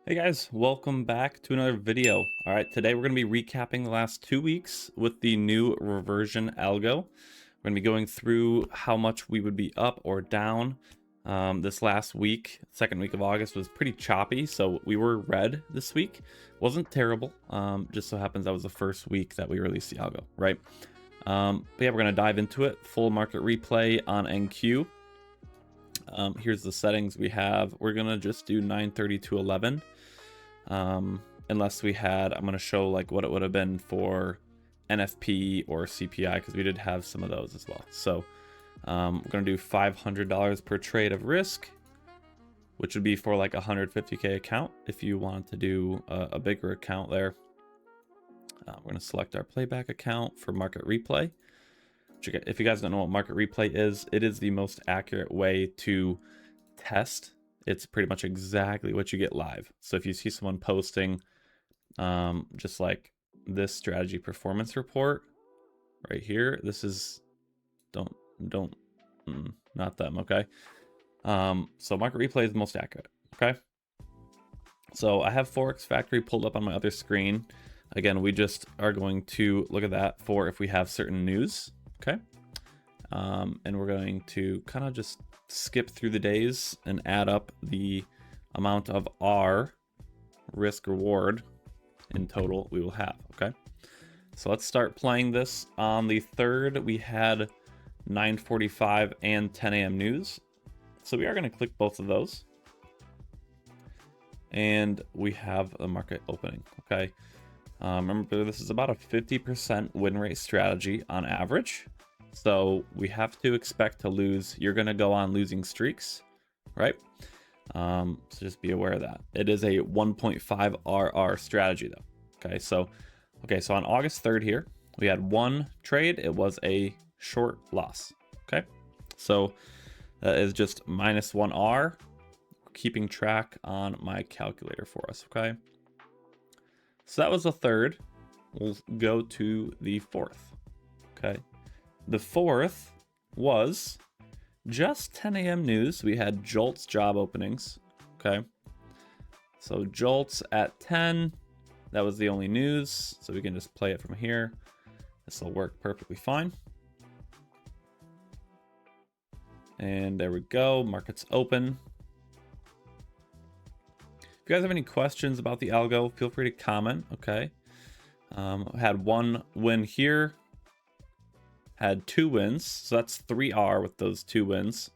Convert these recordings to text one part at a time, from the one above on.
Hey guys, welcome back to another video. All right, today we're going to be recapping the last 2 weeks with the new reversion algo. We're going to be going through how much we would be up or down. This last week, second week of August, was pretty choppy, so we were red this week. Wasn't terrible. Just so happens that was the first week that we released the algo, right? But yeah, we're going to dive into it. Full market replay on NQ. Here's the settings we have. We're going to just do 930 to 11. Unless we had, I'm going to show like what it would have been for NFP or CPI, because we did have some of those as well. So we're going to do $500 per trade of risk, which would be for like a 150K account if you wanted to do a bigger account there. We're going to select our playback account for market replay. If you guys don't know what market replay is, it is the most accurate way to test. It's pretty much exactly what you get live. So if you see someone posting just like this strategy performance report right here, this is not them, okay? So market replay is the most accurate, okay? So I have Forex Factory pulled up on my other screen. Again, we just are going to look at that for if we have certain news, okay? And we're going to kind of just skip through the days and add up the amount of our risk reward in total we will have. Okay, so let's start playing this. On the 3rd, we had 9:45 and 10 a.m. news, so we are going to click both of those, and we have a market opening. Okay, remember, this is about a 50% win rate strategy on average. So we have to expect to lose. You're going to go on losing streaks, right? So just be aware of that. It is a 1.5 RR strategy though. Okay, so on August 3rd here, we had one trade. It was a short loss. Okay, so that is just -1R. Keeping track on my calculator for us. Okay, so that was the 3rd. We'll go to the 4th. Okay. The 4th was just 10 a.m. news. We had Jolt's job openings. Okay. So Jolt's at 10. That was the only news. So we can just play it from here. This will work perfectly fine. And there we go. Market's open. If you guys have any questions about the algo, feel free to comment. Okay. Had one win here. Had 2 wins, so that's 3R with those 2 wins.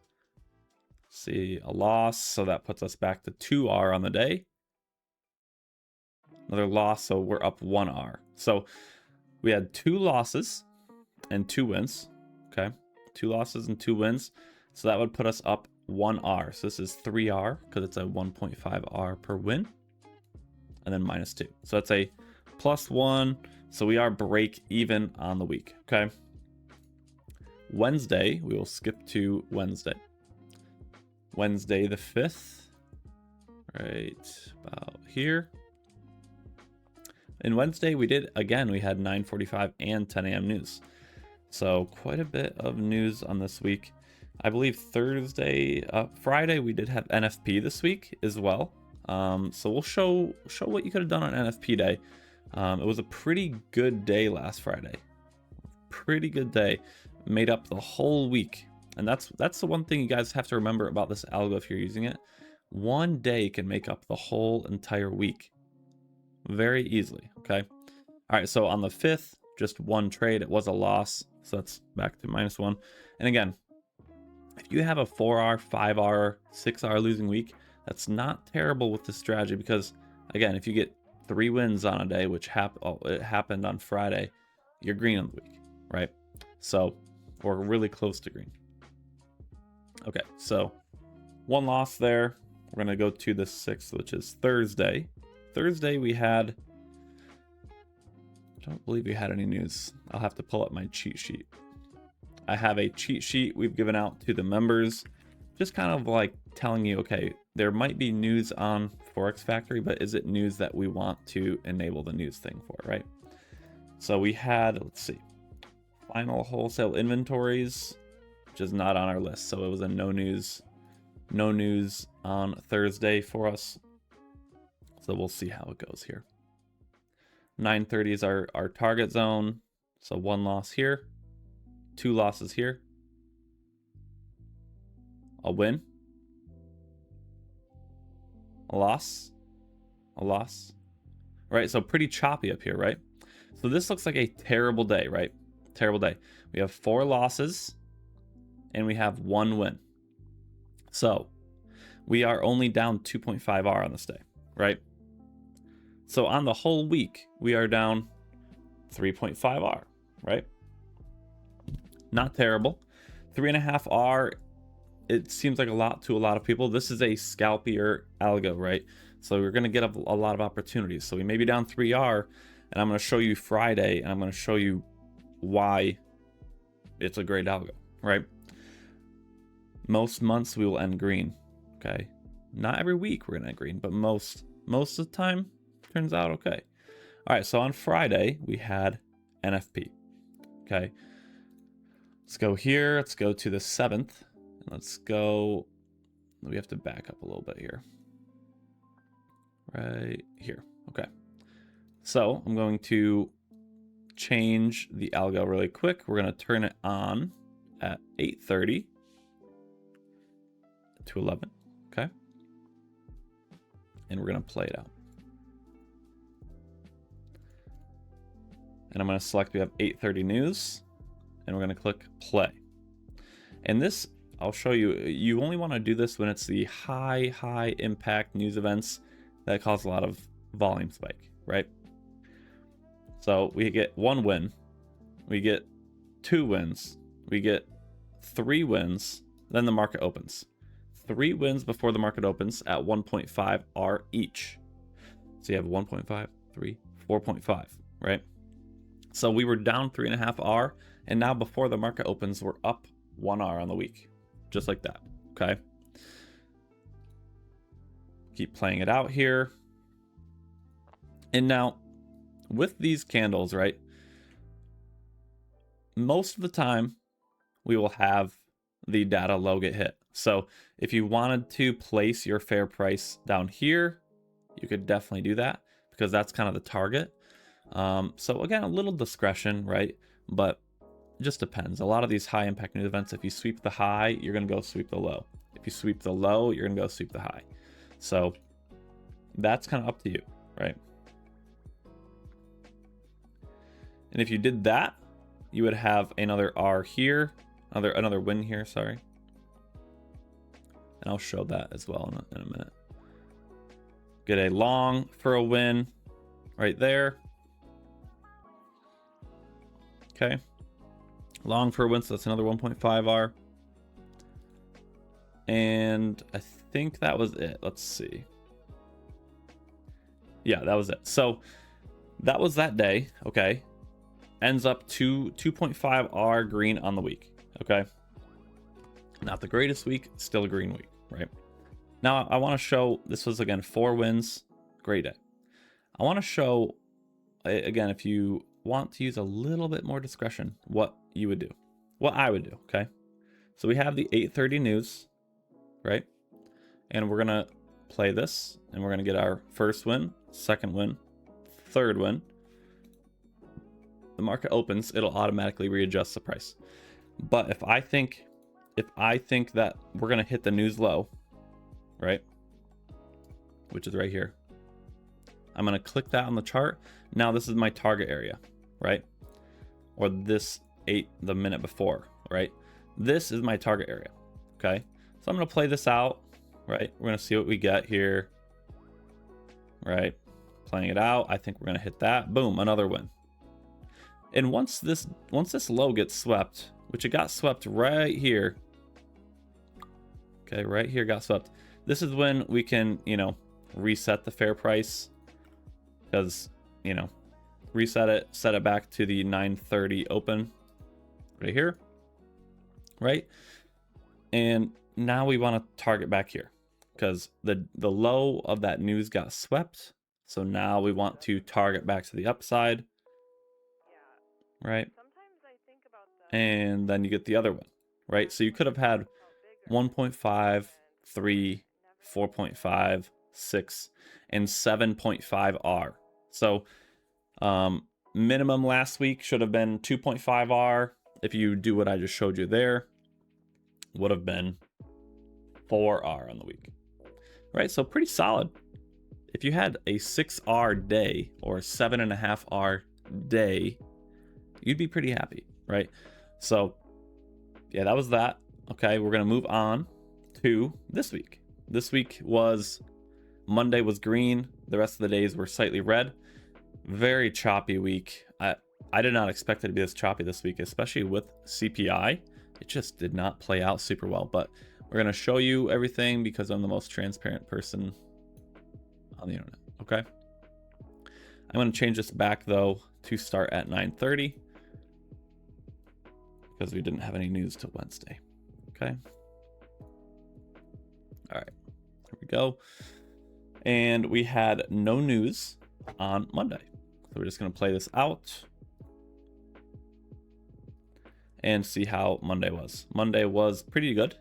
See, a loss, so that puts us back to 2R on the day. Another loss, so we're up 1R. So we had 2 losses and 2 wins. Okay, 2 losses and 2 wins. So that would put us up 1R. So this is 3R because it's a 1.5R per win. And then -2. So that's a +1. So we are break even on the week. Okay. Wednesday, we will skip to Wednesday. Wednesday the 5th, right about here. And Wednesday we did, again, we had 9:45 and 10 a.m. news. So quite a bit of news on this week. I believe Friday we did have NFP this week as well. So we'll show what you could have done on NFP day. It was a pretty good day last Friday. Pretty good day. Made up the whole week. And that's the one thing you guys have to remember about this algo if you're using it. One day can make up the whole entire week very easily. Okay, all right, so on the 5th, just one trade. It was a loss, so that's back to -1. And again, if you have a 4R, 5R, 6R losing week, that's not terrible with this strategy, because again, if you get 3 wins on a day, which it happened on Friday, you're green on the week, right? So we're really close to green. Okay, so 1 loss there. We're going to go to the 6th, which is Thursday. Thursday we had, I don't believe we had any news. I'll have to pull up my cheat sheet. I have a cheat sheet we've given out to the members, just kind of like telling you, okay, there might be news on Forex Factory, but is it news that we want to enable the news thing for, right? So we had, let's see, final wholesale inventories, which is not on our list. So it was a no news on Thursday for us. So So we'll see how it goes here. 930 is our target zone. So 1 loss here, 2 losses here, a win, a loss, a loss. Right, so pretty choppy up here, right? So this looks like a terrible day, right? Terrible day. We have 4 losses and we have 1 win. So we are only down 2.5 R on this day, right? So on the whole week, we are down 3.5 R, right? Not terrible. 3.5 R, it seems like a lot to a lot of people. This is a scalpier algo, right? So we're going to get a lot of opportunities. So we may be down 3R, and I'm going to show you Friday, and I'm going to show you why it's a great algo, right? Most months we will end green, okay? Not every week we're going to end green, but most of the time turns out okay. All right, so on Friday we had NFP, okay? Let's go here. Let's go to the 7th. Let's go. We have to back up a little bit here. Right here. Okay. So I'm going to change the algo really quick. We're going to turn it on at 8:30 to 11. Okay. And we're going to play it out. And I'm going to select, we have 8:30 news, and we're going to click play. And this, I'll show you, you only want to do this when it's the high impact news events that cause a lot of volume spike, right? So we get 1 win, we get 2 wins, we get 3 wins, then the market opens. 3 wins before the market opens at 1.5 R each. So you have 1.5, 3, 4.5, right? So we were down 3.5 R, and now before the market opens, we're up 1 R on the week. Just like that, okay? Keep playing it out here. And now, with these candles, right, most of the time, we will have the data low get hit. So if you wanted to place your fair price down here, you could definitely do that, because that's kind of the target. So again, a little discretion, right? But it just depends. A lot of these high impact news events, if you sweep the high, you're going to go sweep the low. If you sweep the low, you're going to go sweep the high. So that's kind of up to you, right? And if you did that, you would have another R here, another win here, sorry. And I'll show that as well in a minute. Get a long for a win right there. Okay. Long for a win, so that's another 1.5 R. And I think that was it. Let's see. Yeah, that was it. So that was that day, okay? Ends up 2.5 R green on the week, okay? Not the greatest week, still a green week, right? Now I want to show, this was again 4 wins, great day. I want to show, again, if you want to use a little bit more discretion, what you would do, what I would do, okay? So we have the 8:30 news, right? And we're gonna play this, and we're gonna get our first win, second win, third win. The market opens, it'll automatically readjust the price. But if I think that we're gonna hit the news low, right, which is right here, I'm gonna click that on the chart. Now this is my target area, right? Or this the minute before, right? This is my target area, okay? So I'm gonna play this out, right? We're gonna see what we get here, right? Playing it out, I think we're gonna hit that. Boom, another win. And once this low gets swept, which it got swept right here, okay, right here got swept. This is when we can, you know, reset the fair price, because, you know, reset it, set it back to the 9:30 open right here, right? And now we want to target back here, because the low of that news got swept. So now we want to target back to the upside, right? And then you get the other one, right? So you could have had 1.5, 3, 4.5, 6, and 7.5 R. So minimum last week should have been 2.5 R. If you do what I just showed you there, would have been 4 R on the week, right? So pretty solid. If you had a 6 R day or a 7.5 R day, you'd be pretty happy, right? So yeah, that was that. Okay, we're gonna move on to this week. This week was, Monday was green, the rest of the days were slightly red. Very choppy week. I did not expect it to be this choppy this week, especially with CPI. It just did not play out super well, but we're gonna show you everything because I'm the most transparent person on the internet. Okay, I'm gonna change this back though to start at 9:30 because we didn't have any news till Wednesday. Okay, all right, here we go. And we had no news on Monday, so we're just gonna play this out and see how Monday was. Monday was pretty good.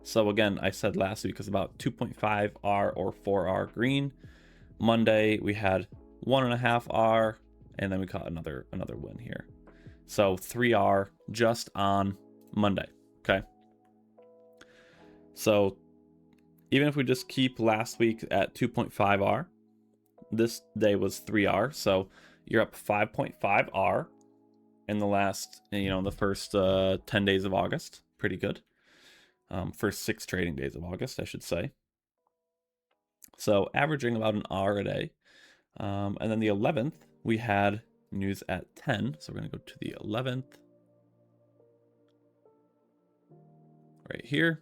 So again, I said last week was about 2.5 R or 4 R green. Monday we had 1.5 R, and then we caught another win here. So 3 R just on Monday. Okay. So even if we just keep last week at 2.5 R, this day was 3 R. So you're up 5.5 R in the last, the first 10 days of August. Pretty good. First 6 trading days of August, I should say. So averaging about an R a day. And then the 11th, we had news at 10. So we're going to go to the 11th. Right here.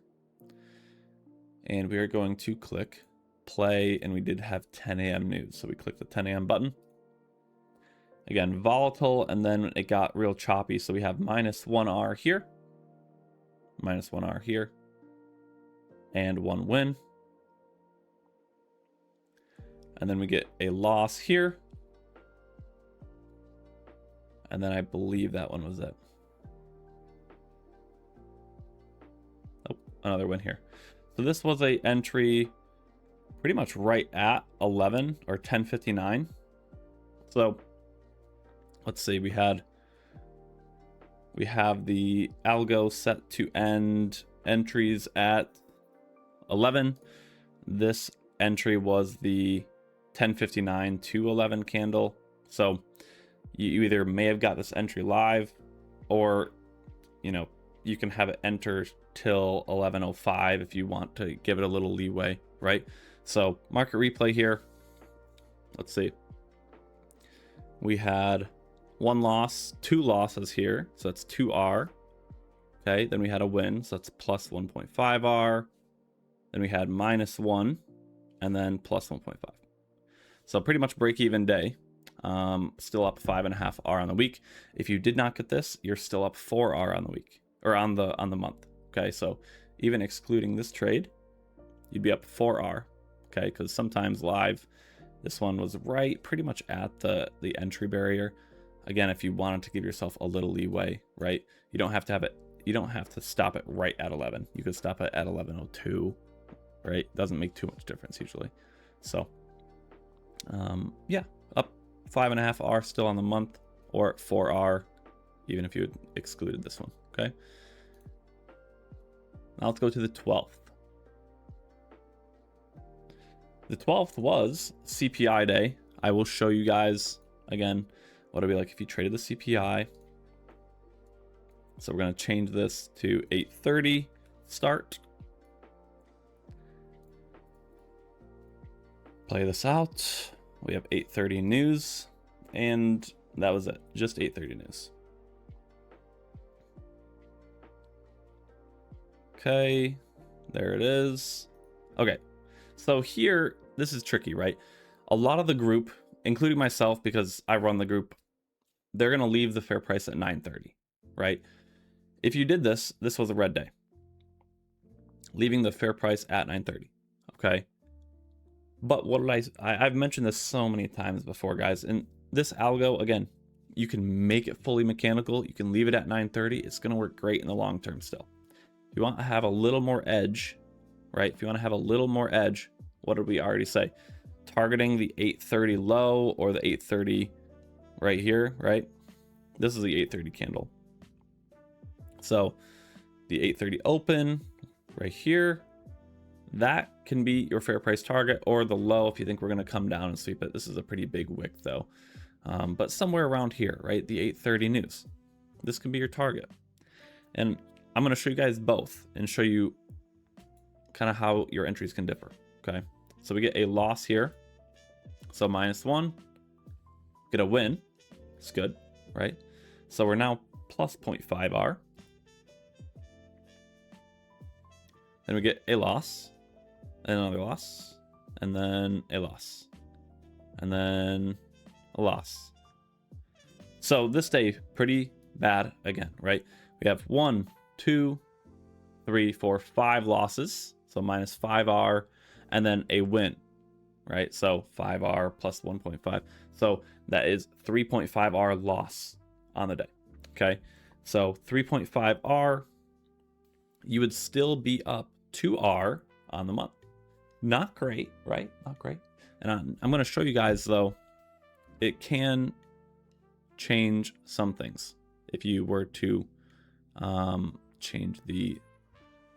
And we are going to click play, and we did have 10 a.m. news. So we clicked the 10 a.m. button. Again, volatile, and then it got real choppy. So we have -1 R here, -1 R here, and 1 win. And then we get a loss here. And then I believe that one was it. Oh, another win here. So this was a entry pretty much right at 11 or 10:59. So let's see, we have the algo set to end entries at 11. This entry was the 10:59 to 11 candle. So you either may have got this entry live, or you can have it enter till 11:05 if you want to give it a little leeway, right? So market replay here. Let's see. We had 1 loss, 2 losses here, so that's 2 R. Okay, then we had a win, so that's plus 1.5 R. Then we had -1, and then plus 1.5. So pretty much break even day. Still up 5.5 R on the week. If you did not get this, you're still up 4 R on the week, or on the month. Okay, so even excluding this trade, you'd be up 4 R. Okay, because sometimes live, this one was right pretty much at the entry barrier. Again, if you wanted to give yourself a little leeway, right? You don't have to have it. You don't have to stop it right at 11. You could stop it at 11:02, right? Doesn't make too much difference usually. So, yeah, up 5.5 R still on the month, or 4 R, even if you had excluded this one. Okay. Now let's go to the 12th. The 12th was CPI day. I will show you guys again what it'd be like if you traded the CPI. So we're going to change this to 8:30 start. Play this out. We have 8:30 news, and that was it. Just 8:30 news. Okay, there it is. Okay, so here, this is tricky, right? A lot of the group, including myself, because I run the group, they're going to leave the fair price at 9:30, right? If you did this, this was a red day. Leaving the fair price at 9:30, okay? But what did I've mentioned this so many times before, guys. And this algo, again, you can make it fully mechanical. You can leave it at 9:30. It's going to work great in the long term still. If you want to have a little more edge, right? If you want to have a little more edge, what did we already say? Targeting the 830 low or the 830 right here, right? This is the 830 candle. So the 830 open right here, that can be your fair price target, or the low if you think we're going to come down and sweep it. This is a pretty big wick though. But somewhere around here, right? The 830 news. This can be your target. And I'm going to show you guys both and show you kind of how your entries can differ. Okay. So we get a loss here. So -1, get a win. It's good, right? So we're now plus 0.5 R. Then we get a loss, another loss, and then a loss, and then a loss. So this day, pretty bad again, right? We have 1, 2, 3, 4, 5 losses. So -5R, and then a win, right? So 5R plus 1.5. So that is 3.5R loss on the day. Okay. So 3.5R, you would still be up 2R on the month. Not great, right? Not great. And I'm going to show you guys though, it can change some things if you were to change the,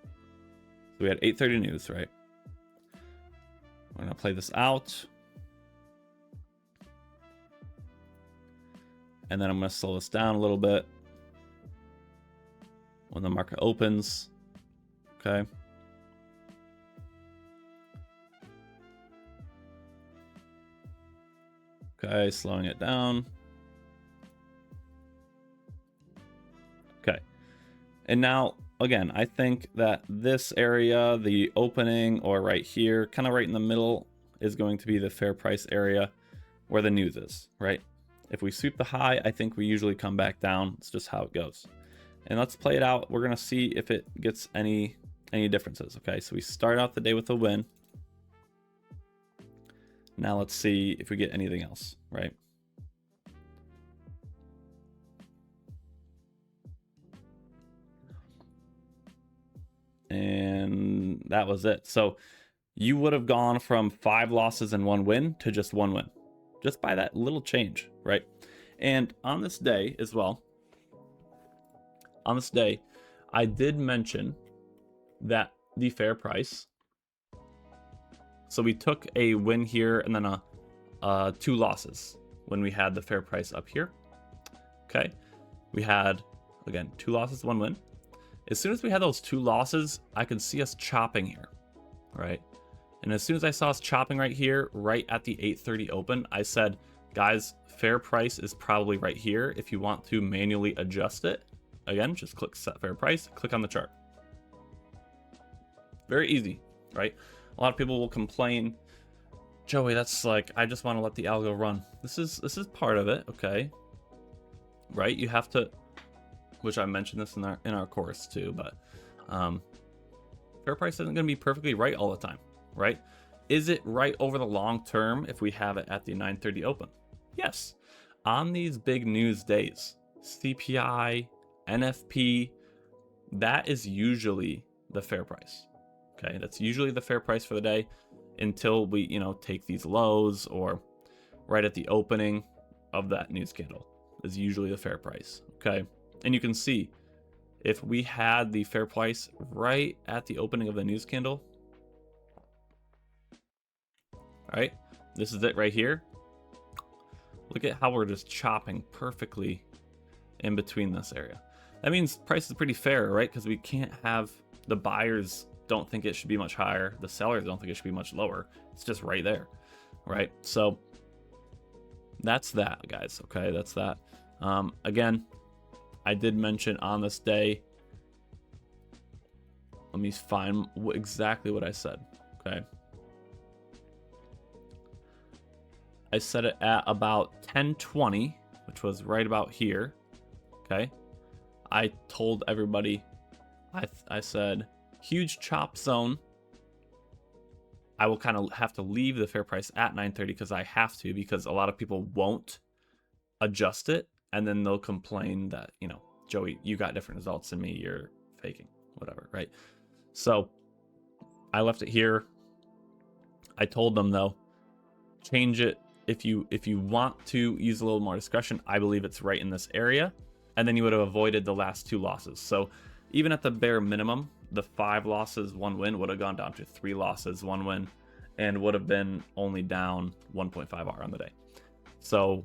so we had 830 news, right? We're going to play this out. And then I'm going to slow this down a little bit when the market opens. Okay. Okay, slowing it down. Okay. And now, again, I think that this area, the opening or right here, kind of right in the middle, is going to be the fair price area where the news is, right? If we sweep the high, I think we usually come back down. It's just how it goes. And let's play it out. We're going to see if it gets any differences. Okay, so we start out the day with a win. Now let's see if we get anything else, right? And that was it. So you would have gone from 5 losses and 1 win to just 1 win, just by that little change, right? And on this day as well, on this day, I did mention that the fair price. So we took a win here and then 2 losses when we had the fair price up here. Okay, we had, again, 2 losses, 1 win. As soon as we had those 2 losses, I could see us chopping here, right? And as soon as I saw us chopping right here, right at the 830 open, I said, guys, fair price is probably right here. If you want to manually adjust it, again, just click set fair price, click on the chart. Very easy, right? A lot of people will complain, Joey, that's like, I just want to let the algo run. This is part of it, okay? Right? You have to, which I mentioned this in our course too, but fair price isn't going to be perfectly right all the time, right? Is it right over the long term if we have it at the 930 open? Yes. On these big news days, CPI, NFP, that is usually the fair price. Okay, that's usually the fair price for the day until we, take these lows, or right at the opening of that news candle is usually the fair price. Okay, and you can see if we had the fair price right at the opening of the news candle, all right, this is it right here. Look at how we're just chopping perfectly in between this area. That means price is pretty fair, right? Because we can't have the buyers don't think it should be much higher, the sellers don't think it should be much lower. It's just right there, right? So that's that, guys. Okay, that's that. Again, I did mention on this day, let me find exactly what I said. Okay, I said it at about 10:20, which was right about here. Okay, I told everybody, I said, huge chop zone. I will kind of have to leave the fair price at 930 because I have to, because a lot of people won't adjust it, and then they'll complain that, Joey, you got different results than me, you're faking, whatever, right? So I left it here. I told them though, change it if you want to use a little more discretion. I believe it's right in this area, and then you would have avoided the last 2 losses. So even at the bare minimum, the 5 losses, 1 win would have gone down to 3 losses, 1 win, and would have been only down 1.5R on the day. So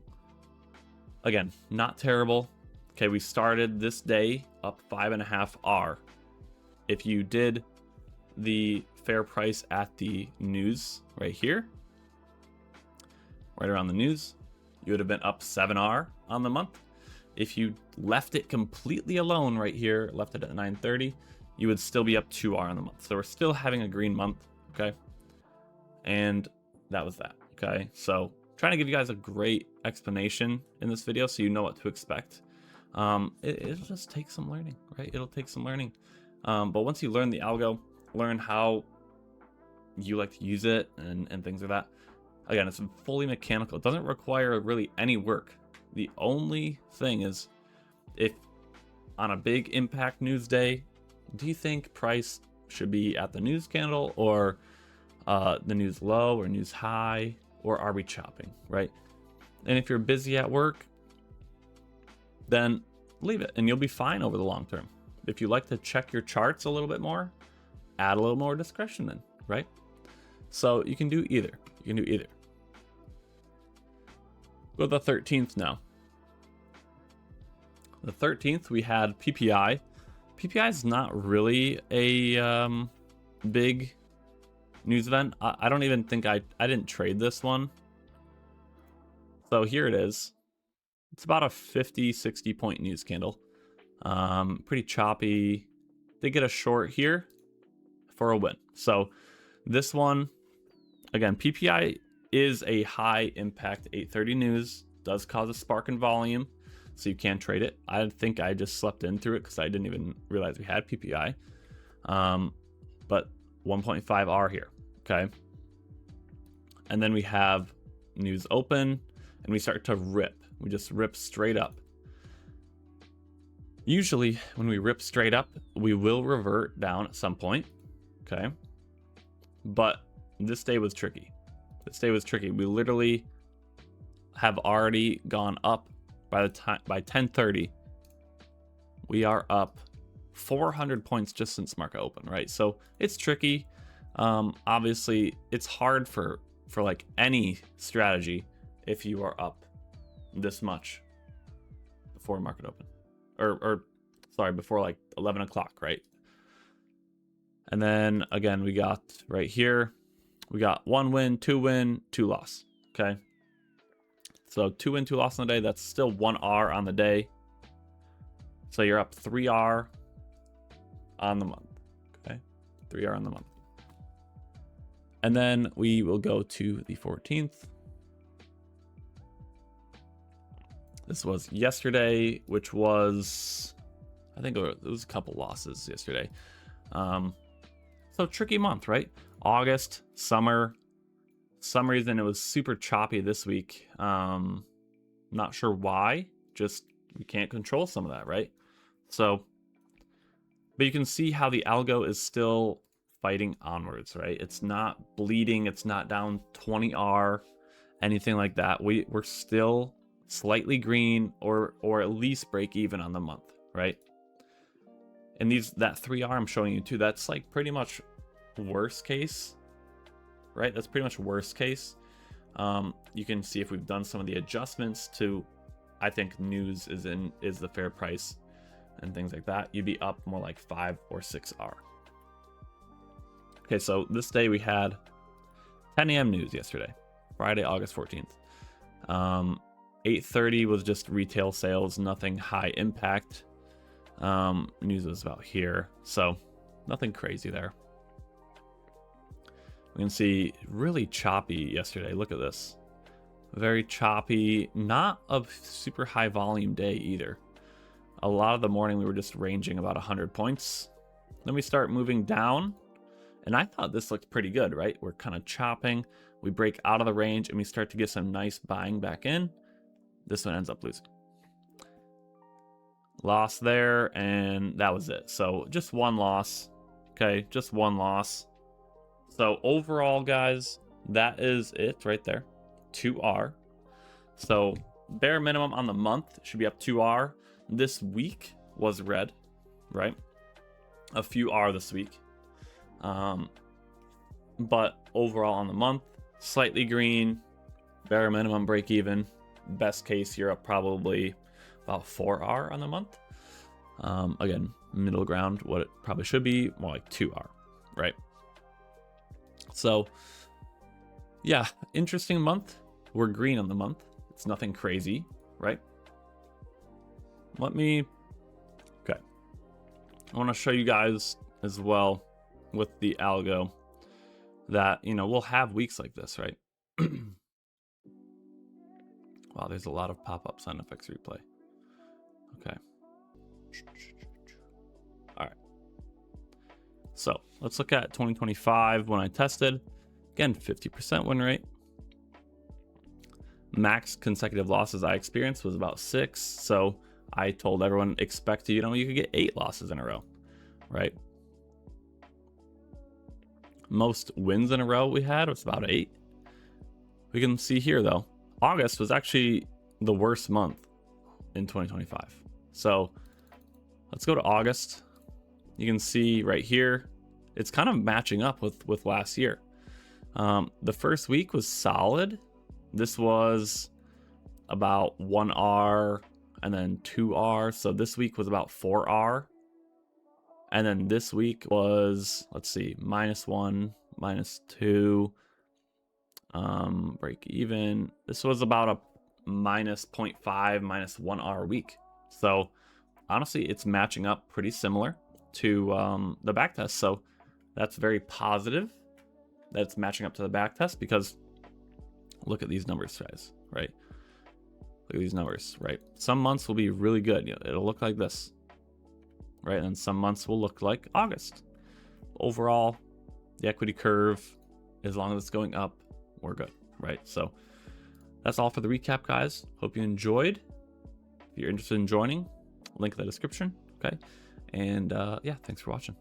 again, not terrible. Okay, we started this day up 5.5R. If you did the fair price at the news right here, right around the news, you would have been up 7R on the month. If you left it completely alone right here, left it at 9:30, you would still be up 2R on the month. So we're still having a green month, okay? And that was that, okay? So trying to give you guys a great explanation in this video so you know what to expect. It'll just take some learning, right? It'll take some learning. But once you learn the algo, learn how you like to use it and things like that. Again, it's fully mechanical. It doesn't require really any work. The only thing is, if on a big impact news day, do you think price should be at the news candle or the news low or news high, or are we chopping, right? And if you're busy at work, then leave it and you'll be fine over the long term. If you like to check your charts a little bit more, add a little more discretion then, right? So you can do either. You can do either. Go to the 13th now. The 13th, we had PPI. PPI is not really a big news event. I don't even think I didn't trade this one. So here it is. It's about a 50-60 point news candle. Pretty choppy. Did get a short here for a win. So this one, again, PPI is a high impact 8:30 news, does cause a spark in volume, so you can trade it. I think I just slept in through it because I didn't even realize we had PPI. But 1.5R here, okay? And then we have news open, and we start to rip. We just rip straight up. Usually, when we rip straight up, we will revert down at some point, okay? But this day was tricky. This day was tricky. We literally have already gone up by 10:30. We are up 400 points just since market open, right? So it's tricky. Obviously, it's hard for like any strategy if you are up this much before market open, or sorry, before like 11 o'clock, right? And then again, we got right here, we got 1 win, 2 win, 2 loss, okay? So 2 win, 2 loss on the day, that's still 1R on the day. So you're up 3R on the month, okay? 3R on the month. And then we will go to the 14th. This was yesterday, which was, I think it was a couple losses yesterday. So tricky month, right? August, summer. Some reason it was super choppy this week. Not sure why. Just we can't control some of that, right? So, but you can see how the algo is still fighting onwards, right? It's not bleeding. It's not down 20R, anything like that. We're still slightly green or at least break even on the month, right? And that 3R I'm showing you too, that's like pretty much worst case, right? That's pretty much worst case. You can see if we've done some of the adjustments to, I think news is the fair price and things like that. You'd be up more like 5 or 6R. Okay, so this day we had 10 a.m. news yesterday, Friday, August 14th. 8:30 was just retail sales, nothing high impact. News was about here, so nothing crazy there. We can see really choppy yesterday. Look at this. Very choppy, not a super high volume day either. A lot of the morning we were just ranging about 100 points. Then we start moving down, and I thought this looked pretty good, right? We're kind of chopping. We break out of the range and we start to get some nice buying back in. This one ends up losing. Loss there, and that was it. So just one loss. Okay, just one loss. So overall, guys, that is it right there. 2R. So bare minimum on the month should be up 2R. This week was red, right? A few R this week. But overall on the month, slightly green, bare minimum break even. Best case, you're up probably about 4R on the month. Again, middle ground, what it probably should be, more like 2R, right? So yeah, interesting month. We're green on the month. It's nothing crazy, right? Okay. I want to show you guys as well with the algo that, you know, we'll have weeks like this, right? Wow, there's a lot of pop-ups on FX Replay. Okay. All right. So let's look at 2025 when I tested. Again, 50% win rate. Max consecutive losses I experienced was about 6. So I told everyone, expect, you know, you could get 8 losses in a row, right? Most wins in a row we had was about 8. We can see here though, August was actually the worst month in 2025. So let's go to August. You can see right here, it's kind of matching up with last year. The first week was solid. This was about 1R and then 2R. So this week was about 4R. And then this week was, let's see, -1, -2, break even. This was about a -0.5, -1R week. So honestly, it's matching up pretty similar to the backtest. So that's very positive that it's matching up to the backtest, because look at these numbers, guys, right? Look at these numbers, right? Some months will be really good. It'll look like this, right? And some months will look like August. Overall, the equity curve, as long as it's going up, we're good, right? So that's all for the recap, guys. Hope you enjoyed. If you're interested in joining, link in the description, okay? And yeah, thanks for watching.